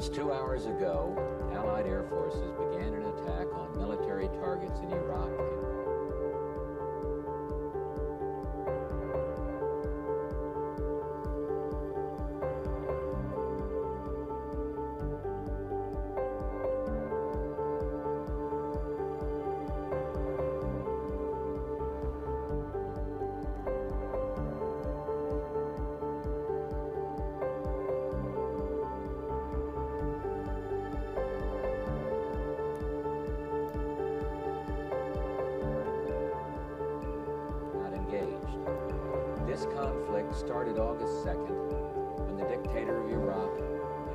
Just 2 hours ago, Allied air forces began an attack on military targets in Iraq. This conflict started August 2nd when the dictator of Iraq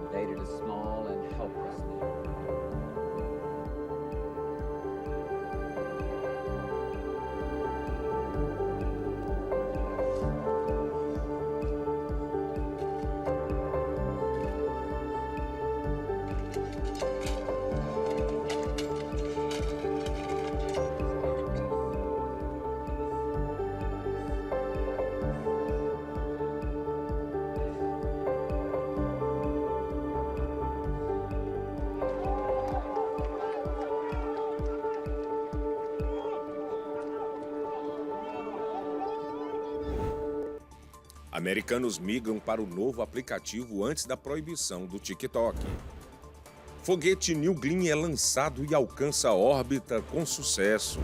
invaded a small and helpless nation. Americanos migram para o novo aplicativo antes da proibição do TikTok. Foguete New Glenn é lançado e alcança a órbita com sucesso.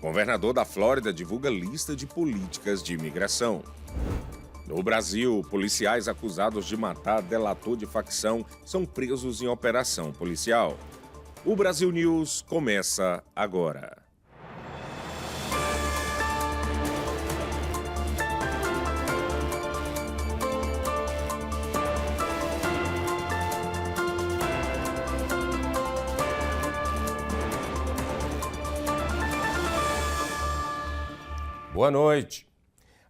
Governador da Flórida divulga lista de políticas de imigração. No Brasil, policiais acusados de matar delator de facção são presos em operação policial. O Brasil News começa agora. Boa noite.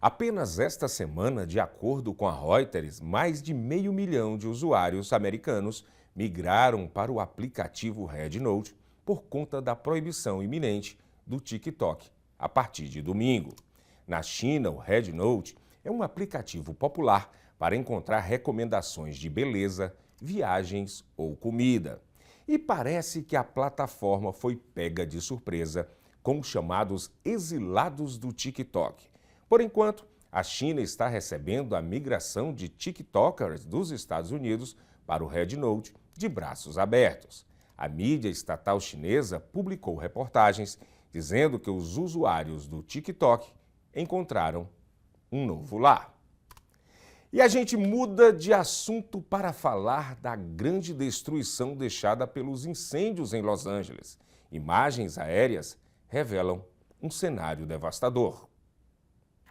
Apenas esta semana, de acordo com a Reuters, mais de 500 mil de usuários americanos migraram para o aplicativo Red Note por conta da proibição iminente do TikTok a partir de domingo. Na China, o Red Note é um aplicativo popular para encontrar recomendações de beleza, viagens ou comida. E parece que a plataforma foi pega de surpresa com os chamados exilados do TikTok. Por enquanto, a China está recebendo a migração de TikTokers dos Estados Unidos para o Red Note de braços abertos. A mídia estatal chinesa publicou reportagens dizendo que os usuários do TikTok encontraram um novo lar. E a gente muda de assunto para falar da grande destruição deixada pelos incêndios em Los Angeles. Imagens aéreas revelam um cenário devastador.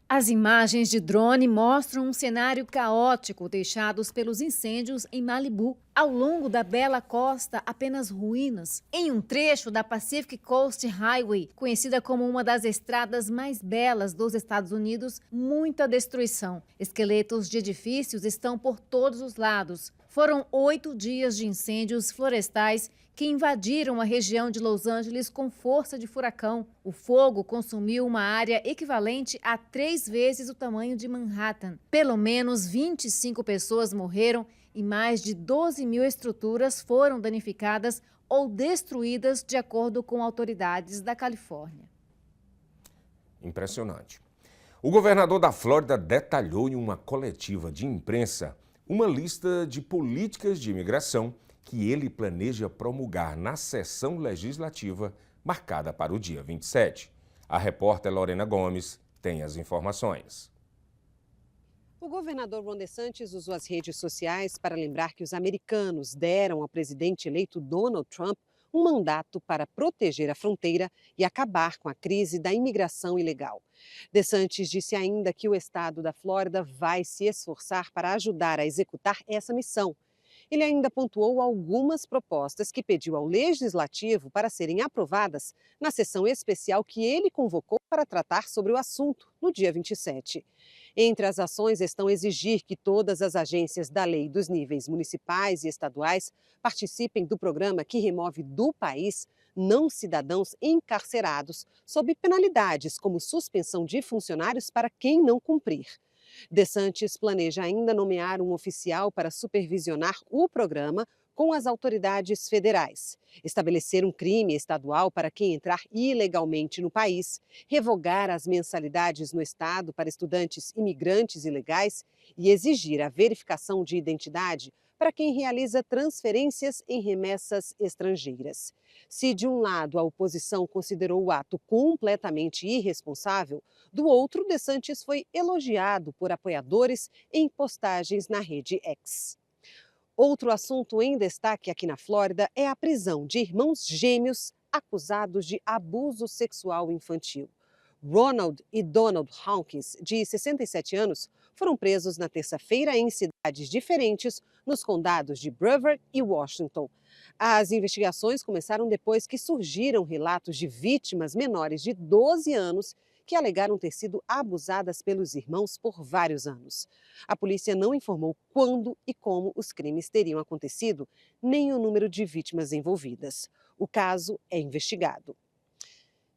As imagens de drone mostram um cenário caótico deixados pelos incêndios em Malibu. Ao longo da bela costa, apenas ruínas. Em um trecho da Pacific Coast Highway, conhecida como uma das estradas mais belas dos Estados Unidos, muita destruição. Esqueletos de edifícios estão por todos os lados. Foram 8 dias de incêndios florestais que invadiram a região de Los Angeles com força de furacão. O fogo consumiu uma área equivalente a 3 vezes o tamanho de Manhattan. Pelo menos 25 pessoas morreram e mais de 12 mil estruturas foram danificadas ou destruídas, de acordo com autoridades da Califórnia. Impressionante. O governador da Flórida detalhou em uma coletiva de imprensa uma lista de políticas de imigração que ele planeja promulgar na sessão legislativa marcada para o dia 27. A repórter Lorena Gomes tem as informações. O governador Ron DeSantis usou as redes sociais para lembrar que os americanos deram ao presidente eleito Donald Trump um mandato para proteger a fronteira e acabar com a crise da imigração ilegal. DeSantis disse ainda que o estado da Flórida vai se esforçar para ajudar a executar essa missão. Ele ainda pontuou algumas propostas que pediu ao Legislativo para serem aprovadas na sessão especial que ele convocou para tratar sobre o assunto no dia 27. Entre as ações estão exigir que todas as agências da lei dos níveis municipais e estaduais participem do programa que remove do país não cidadãos encarcerados sob penalidades como suspensão de funcionários para quem não cumprir. DeSantis planeja ainda nomear um oficial para supervisionar o programa com as autoridades federais, estabelecer um crime estadual para quem entrar ilegalmente no país, revogar as mensalidades no estado para estudantes imigrantes ilegais e exigir a verificação de identidade para quem realiza transferências em remessas estrangeiras. Se de um lado a oposição considerou o ato completamente irresponsável, do outro, DeSantis foi elogiado por apoiadores em postagens na rede X. Outro assunto em destaque aqui na Flórida é a prisão de irmãos gêmeos acusados de abuso sexual infantil. Ronald e Donald Hawkins, de 67 anos, foram presos na terça-feira em cidades diferentes nos condados de Brevard e Washington. As investigações começaram depois que surgiram relatos de vítimas menores de 12 anos que alegaram ter sido abusadas pelos irmãos por vários anos. A polícia não informou quando e como os crimes teriam acontecido, nem o número de vítimas envolvidas. O caso é investigado.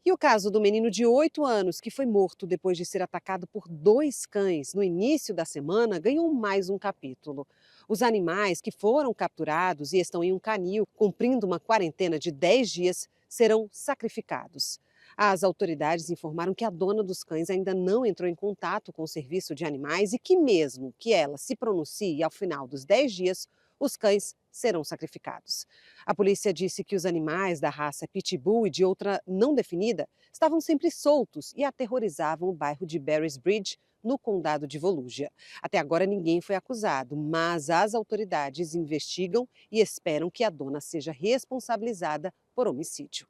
E o caso do menino de 8 anos que foi morto depois de ser atacado por 2 cães no início da semana ganhou mais um capítulo. Os animais que foram capturados e estão em um canil cumprindo uma quarentena de 10 dias serão sacrificados. As autoridades informaram que a dona dos cães ainda não entrou em contato com o serviço de animais e que mesmo que ela se pronuncie ao final dos 10 dias, os cães serão sacrificados. A polícia disse que os animais da raça Pitbull e de outra não definida estavam sempre soltos e aterrorizavam o bairro de Barry's Bridge, no condado de Volusia. Até agora ninguém foi acusado, mas as autoridades investigam e esperam que a dona seja responsabilizada por homicídio.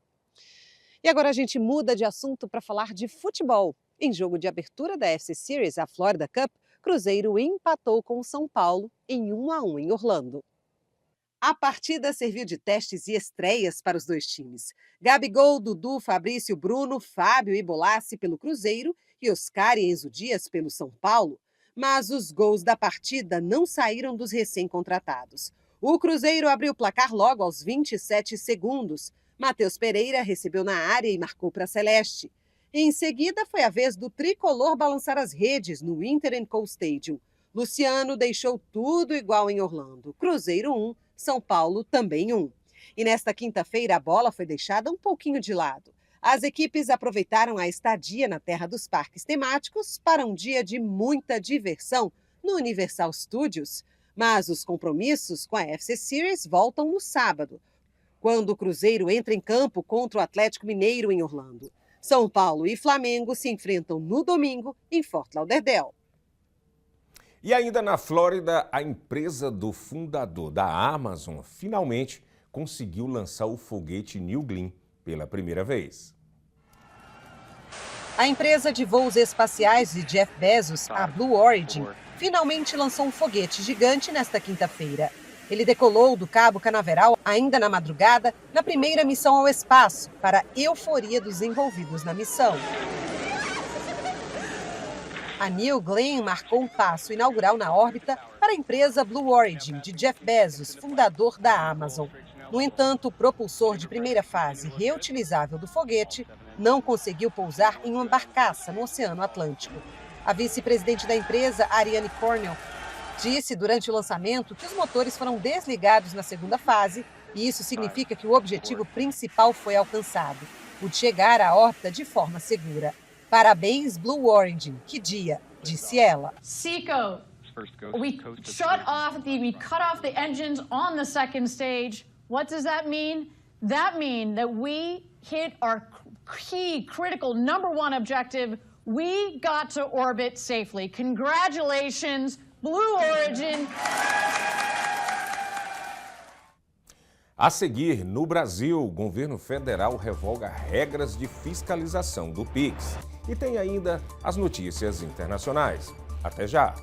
E agora a gente muda de assunto para falar de futebol. Em jogo de abertura da FC Series, a Florida Cup, Cruzeiro empatou com o São Paulo em 1-1 em Orlando. A partida serviu de testes e estreias para os dois times. Gabigol, Dudu, Fabrício, Bruno, Fábio e Bolassi pelo Cruzeiro e Oscar e Enzo Dias pelo São Paulo. Mas os gols da partida não saíram dos recém-contratados. O Cruzeiro abriu o placar logo aos 27 segundos. Matheus Pereira recebeu na área e marcou para a Celeste. Em seguida, foi a vez do tricolor balançar as redes no Inter & Co Stadium. Luciano deixou tudo igual em Orlando. Cruzeiro 1, São Paulo também 1. E nesta quinta-feira, a bola foi deixada um pouquinho de lado. As equipes aproveitaram a estadia na terra dos parques temáticos para um dia de muita diversão no Universal Studios. Mas os compromissos com a FC Series voltam no sábado, quando o Cruzeiro entra em campo contra o Atlético Mineiro em Orlando. São Paulo e Flamengo se enfrentam no domingo em Fort Lauderdale. E ainda na Flórida, a empresa do fundador da Amazon finalmente conseguiu lançar o foguete New Glenn pela primeira vez. A empresa de voos espaciais de Jeff Bezos, a Blue Origin, finalmente lançou um foguete gigante nesta quinta-feira. Ele decolou do Cabo Canaveral ainda na madrugada, na primeira missão ao espaço, para a euforia dos envolvidos na missão. A New Glenn marcou um passo inaugural na órbita para a empresa Blue Origin, de Jeff Bezos, fundador da Amazon. No entanto, o propulsor de primeira fase reutilizável do foguete não conseguiu pousar em uma barcaça no Oceano Atlântico. A vice-presidente da empresa, Ariane Cornell, disse durante o lançamento que os motores foram desligados na segunda fase e isso significa que o objetivo principal foi alcançado, o de chegar à órbita de forma segura. Parabéns, Blue Origin, que dia, disse ela. Seco, we cut off the engines on the second stage. What does that mean? That means that we hit our key, critical, #1 objective. We got to orbit safely. Congratulations, Blue Origin. A seguir, no Brasil, o governo federal revoga regras de fiscalização do Pix. E tem ainda as notícias internacionais. Até já!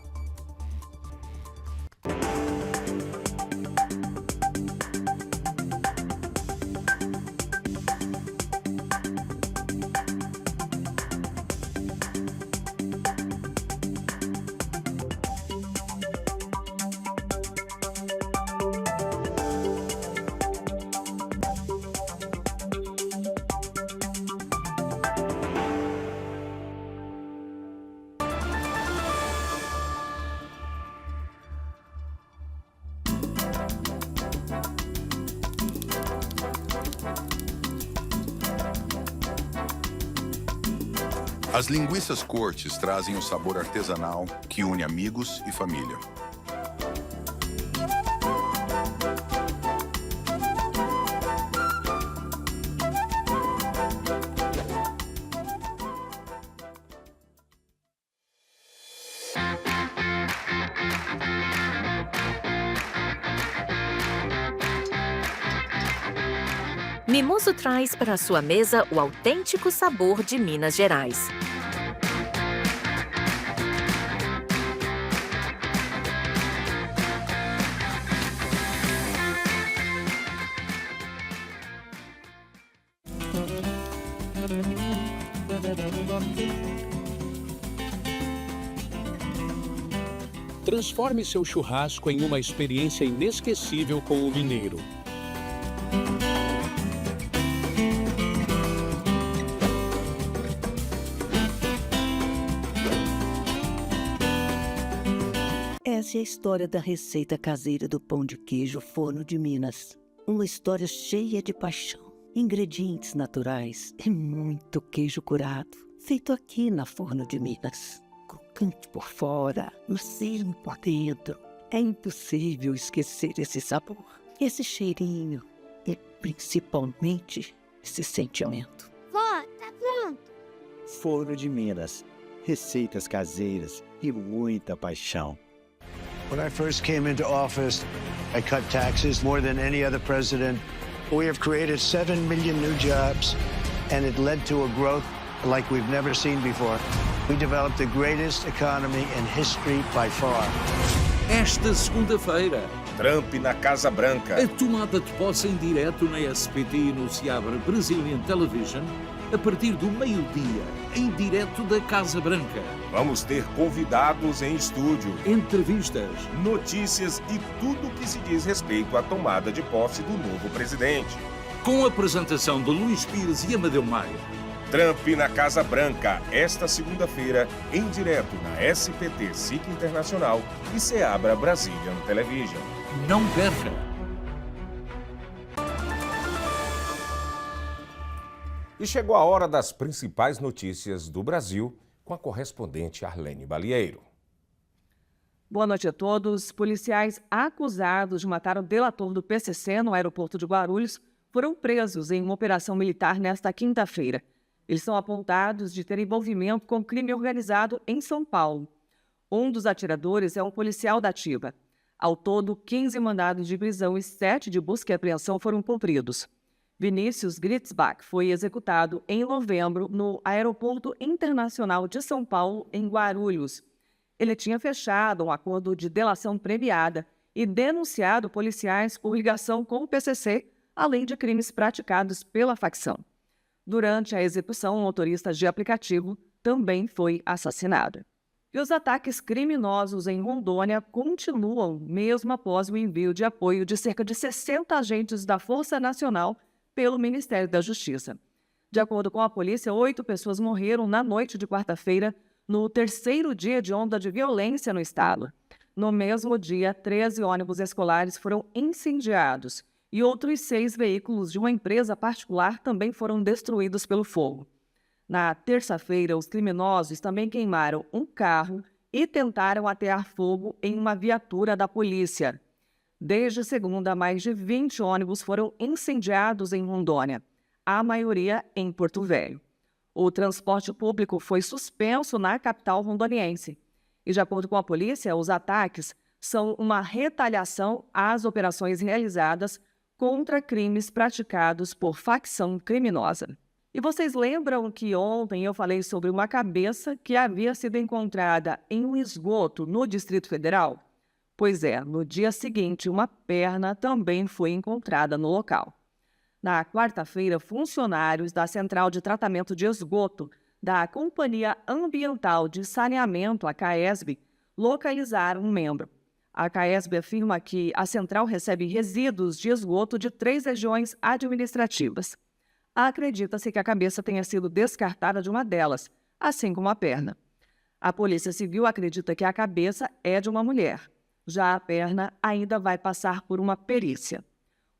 As linguiças Cortes trazem o sabor artesanal que une amigos e família. Mimoso traz para a sua mesa o autêntico sabor de Minas Gerais. Transforme seu churrasco em uma experiência inesquecível com o mineiro. Essa é a história da receita caseira do pão de queijo Forno de Minas. Uma história cheia de paixão, ingredientes naturais e muito queijo curado, feito aqui na Forno de Minas. Crocante por fora, macio por dentro. É impossível esquecer esse sabor, esse cheirinho e principalmente esse sentimento. Vó, tá pronto. Forno de Minas, receitas caseiras e muita paixão. When I first came into office, I cut taxes more than any other president. We have created 7 million new jobs, and it led to a growth like we've never seen before. We developed the greatest economy in history by far. Esta segunda-feira, Trump na Casa Branca. a tomada de posse em direto na SBT e no Seabra Brazilian Television, a partir do meio-dia, em direto da Casa Branca. Vamos ter convidados em estúdio, Entrevistas, notícias e tudo o que se diz respeito à tomada de posse do novo presidente. com a apresentação de Luís Pires e Amadeu Maia. Trump na Casa Branca, esta segunda-feira, em direto na SBT SIC Internacional e Seabra Brazilian Television. Não perca! E chegou a hora das principais notícias do Brasil, com a correspondente Arlene Balieiro. Boa noite a todos. Policiais acusados de matar o delator do PCC no aeroporto de Guarulhos foram presos em uma operação militar nesta quinta-feira. Eles são apontados de ter envolvimento com crime organizado em São Paulo. Um dos atiradores é um policial da ativa. Ao todo, 15 mandados de prisão e 7 de busca e apreensão foram cumpridos. Vinícius Gritzbach foi executado em novembro no Aeroporto Internacional de São Paulo, em Guarulhos. Ele tinha fechado um acordo de delação premiada e denunciado policiais por ligação com o PCC, além de crimes praticados pela facção. Durante a execução, um motorista de aplicativo também foi assassinado. E os ataques criminosos em Rondônia continuam, mesmo após o envio de apoio de cerca de 60 agentes da Força Nacional pelo Ministério da Justiça. De acordo com a polícia, 8 pessoas morreram na noite de quarta-feira, no terceiro dia de onda de violência no estado. No mesmo dia, 13 ônibus escolares foram incendiados e outros 6 veículos de uma empresa particular também foram destruídos pelo fogo. Na terça-feira, os criminosos também queimaram um carro e tentaram atear fogo em uma viatura da polícia. Desde segunda, mais de 20 ônibus foram incendiados em Rondônia, a maioria em Porto Velho. O transporte público foi suspenso na capital rondoniense. E, de acordo com a polícia, os ataques são uma retaliação às operações realizadas contra crimes praticados por facção criminosa. E vocês lembram que ontem eu falei sobre uma cabeça que havia sido encontrada em um esgoto no Distrito Federal? Pois é, no dia seguinte, uma perna também foi encontrada no local. Na quarta-feira, funcionários da Central de Tratamento de Esgoto da Companhia Ambiental de Saneamento, a CAESB, localizaram um membro. A CAESB afirma que a central recebe resíduos de esgoto de 3 regiões administrativas. Acredita-se que a cabeça tenha sido descartada de uma delas, assim como a perna. A Polícia Civil acredita que a cabeça é de uma mulher. Já a perna ainda vai passar por uma perícia.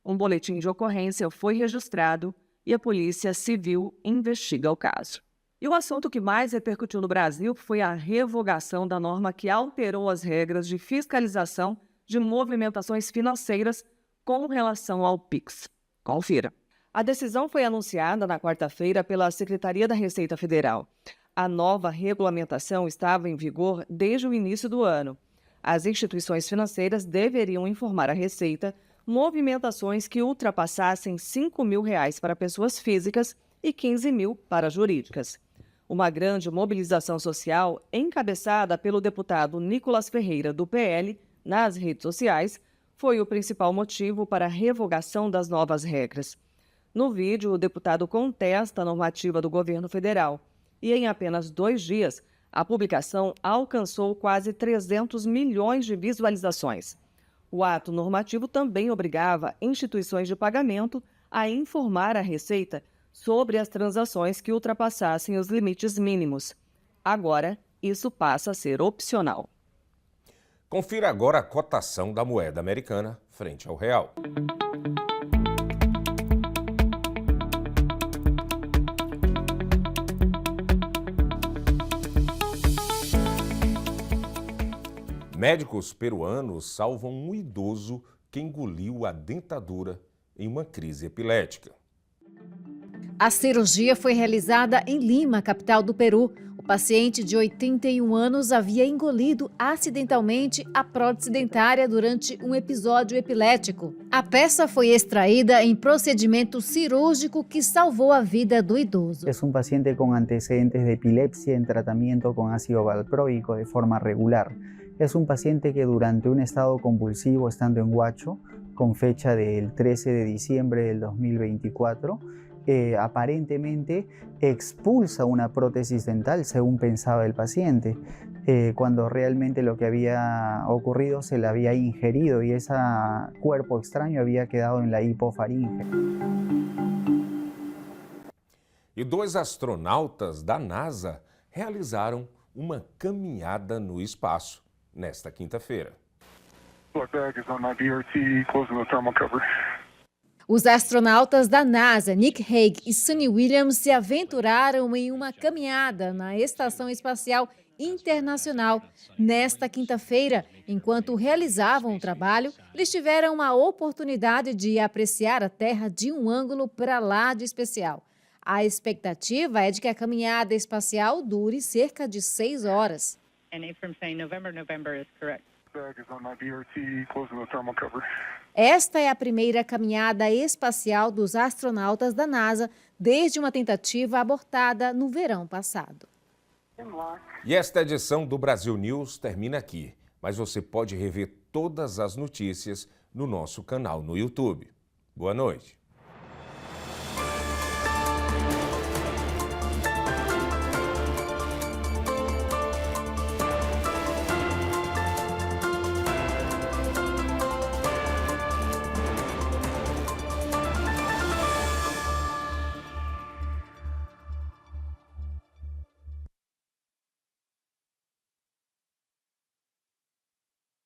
Um boletim de ocorrência foi registrado e a Polícia Civil investiga o caso. E o assunto que mais repercutiu no Brasil foi a revogação da norma que alterou as regras de fiscalização de movimentações financeiras com relação ao Pix. Confira. A decisão foi anunciada na quarta-feira pela Secretaria da Receita Federal. A nova regulamentação estava em vigor desde o início do ano. As instituições financeiras deveriam informar à Receita movimentações que ultrapassassem R$ 5.000 para pessoas físicas e R$ 15.000 para jurídicas. Uma grande mobilização social, encabeçada pelo deputado Nicolas Ferreira, do PL, nas redes sociais, foi o principal motivo para a revogação das novas regras. No vídeo, o deputado contesta a normativa do governo federal e, em apenas 2 dias, a publicação alcançou quase 300 milhões de visualizações. O ato normativo também obrigava instituições de pagamento a informar a Receita sobre as transações que ultrapassassem os limites mínimos. Agora, isso passa a ser opcional. Confira agora a cotação da moeda americana frente ao real. Médicos peruanos salvam um idoso que engoliu a dentadura em uma crise epilética. A cirurgia foi realizada em Lima, capital do Peru. O paciente de 81 anos havia engolido acidentalmente a prótese dentária durante um episódio epilético. A peça foi extraída em procedimento cirúrgico que salvou a vida do idoso. É um paciente com antecedentes de epilepsia em tratamento com ácido valproico de forma regular. É um paciente que durante um estado convulsivo, estando em Huacho, com fecha del 13 de diciembre del 2024, aparentemente expulsa una prótesis dental según pensaba el paciente, cuando realmente lo que había ocurrido se la había ingerido y ese cuerpo extraño había quedado en la hipofaringe. E 2 astronautas da NASA realizaram uma caminhada no espaço nesta quinta-feira. Os astronautas da NASA, Nick Hague e Suni Williams, se aventuraram em uma caminhada na Estação Espacial Internacional. Nesta quinta-feira, enquanto realizavam o trabalho, eles tiveram a oportunidade de apreciar a Terra de um ângulo para lá de especial. A expectativa é de que a caminhada espacial dure cerca de 6 horas. Esta é a primeira caminhada espacial dos astronautas da NASA desde uma tentativa abortada no verão passado. E esta edição do Brasil News termina aqui, mas você pode rever todas as notícias no nosso canal no YouTube. Boa noite.